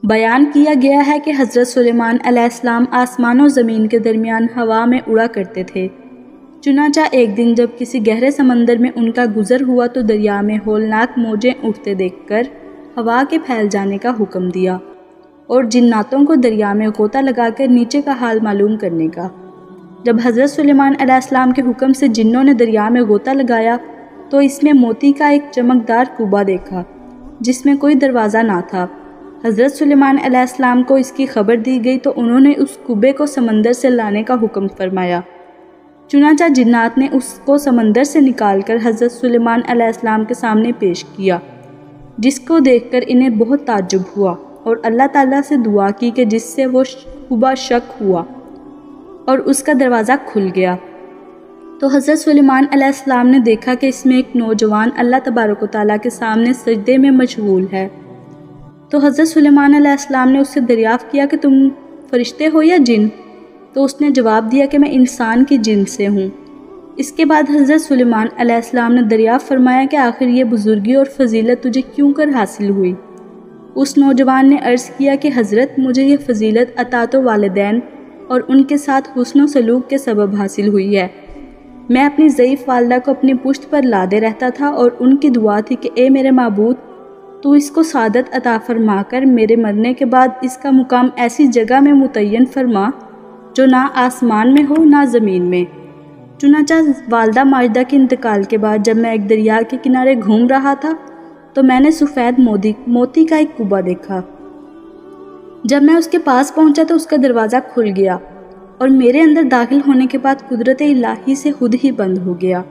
بیان کیا گیا ہے کہ حضرت سلیمان علیہ السلام آسمان و زمین کے درمیان ہوا میں اڑا کرتے تھے۔ چنانچہ ایک دن جب کسی گہرے سمندر میں ان کا گزر ہوا تو دریا میں ہولناک موجیں اٹھتے دیکھ کر ہوا کے پھیل جانے کا حکم دیا اور جناتوں کو دریا میں غوطہ لگا کر نیچے کا حال معلوم کرنے کا۔ جب حضرت سلیمان علیہ السلام کے حکم سے جنوں نے دریا میں غوطہ لگایا تو اس میں موتی کا ایک چمکدار کوبہ دیکھا جس میں کوئی دروازہ نہ تھا۔ حضرت سلیمان علیہ السلام کو اس کی خبر دی گئی تو انہوں نے اس کوبے کو سمندر سے لانے کا حکم فرمایا۔ چنانچہ جنات نے اس کو سمندر سے نکال کر حضرت سلیمان علیہ السلام کے سامنے پیش کیا، جس کو دیکھ کر انہیں بہت تعجب ہوا اور اللہ تعالیٰ سے دعا کی کہ جس سے وہ کوبہ شق ہوا اور اس کا دروازہ کھل گیا۔ تو حضرت سلیمان علیہ السلام نے دیکھا کہ اس میں ایک نوجوان اللہ تبارک و تعالیٰ کے سامنے سجدے میں مشغول ہے۔ تو حضرت سلیمان علیہ السلام نے اس سے دریافت کیا کہ تم فرشتے ہو یا جن؟ تو اس نے جواب دیا کہ میں انسان کی جن سے ہوں۔ اس کے بعد حضرت سلیمان علیہ السلام نے دریافت فرمایا کہ آخر یہ بزرگی اور فضیلت تجھے کیوں کر حاصل ہوئی؟ اس نوجوان نے عرض کیا کہ حضرت مجھے یہ فضیلت اطاعت والدین اور ان کے ساتھ حسن و سلوک کے سبب حاصل ہوئی ہے۔ میں اپنی ضعیف والدہ کو اپنی پشت پر لادے رہتا تھا اور ان کی دعا تھی کہ اے میرے معبود، تو اس کو سعادت عطا فرما کر میرے مرنے کے بعد اس کا مقام ایسی جگہ میں متعین فرما جو نہ آسمان میں ہو نہ زمین میں۔ چنانچہ والدہ ماجدہ کے انتقال کے بعد جب میں ایک دریا کے کنارے گھوم رہا تھا تو میں نے سفید موتی کا ایک کوبہ دیکھا۔ جب میں اس کے پاس پہنچا تو اس کا دروازہ کھل گیا اور میرے اندر داخل ہونے کے بعد قدرت الہی سے خود ہی بند ہو گیا۔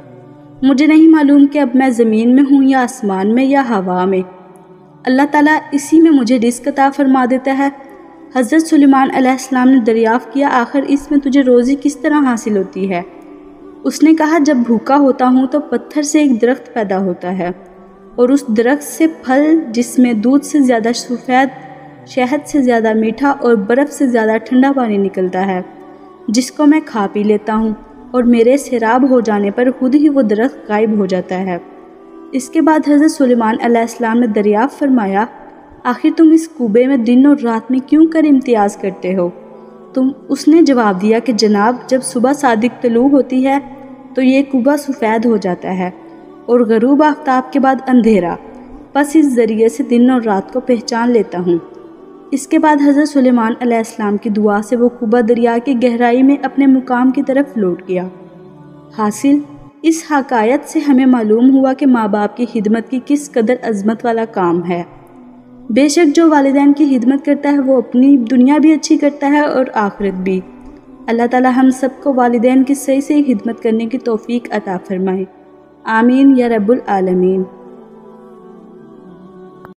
مجھے نہیں معلوم کہ اب میں زمین میں ہوں یا آسمان میں یا ہوا میں۔ اللہ تعالیٰ اسی میں مجھے رزق عطا فرما دیتا ہے۔ حضرت سلیمان علیہ السلام نے دریافت کیا آخر اس میں تجھے روزی کس طرح حاصل ہوتی ہے؟ اس نے کہا جب بھوکا ہوتا ہوں تو پتھر سے ایک درخت پیدا ہوتا ہے اور اس درخت سے پھل جس میں دودھ سے زیادہ سفید، شہد سے زیادہ میٹھا اور برف سے زیادہ ٹھنڈا پانی نکلتا ہے، جس کو میں کھا پی لیتا ہوں اور میرے سیراب ہو جانے پر خود ہی وہ درخت غائب ہو جاتا ہے۔ اس کے بعد حضرت سلیمان علیہ السلام نے دریافت فرمایا آخر تم اس کوبے میں دن اور رات میں کیوں کر امتیاز کرتے ہو؟ اس نے جواب دیا کہ جناب جب صبح صادق طلوع ہوتی ہے تو یہ کوبہ سفید ہو جاتا ہے اور غروب آفتاب کے بعد اندھیرا، بس اس ذریعے سے دن اور رات کو پہچان لیتا ہوں۔ اس کے بعد حضرت سلیمان علیہ السلام کی دعا سے وہ کوبہ دریا کی گہرائی میں اپنے مقام کی طرف لوٹ گیا۔ حاصل اس حکایت سے ہمیں معلوم ہوا کہ ماں باپ کی خدمت کی کس قدر عظمت والا کام ہے۔ بے شک جو والدین کی خدمت کرتا ہے وہ اپنی دنیا بھی اچھی کرتا ہے اور آخرت بھی۔ اللہ تعالی ہم سب کو والدین کی صحیح خدمت کرنے کی توفیق عطا فرمائے۔ آمین یا رب العالمین۔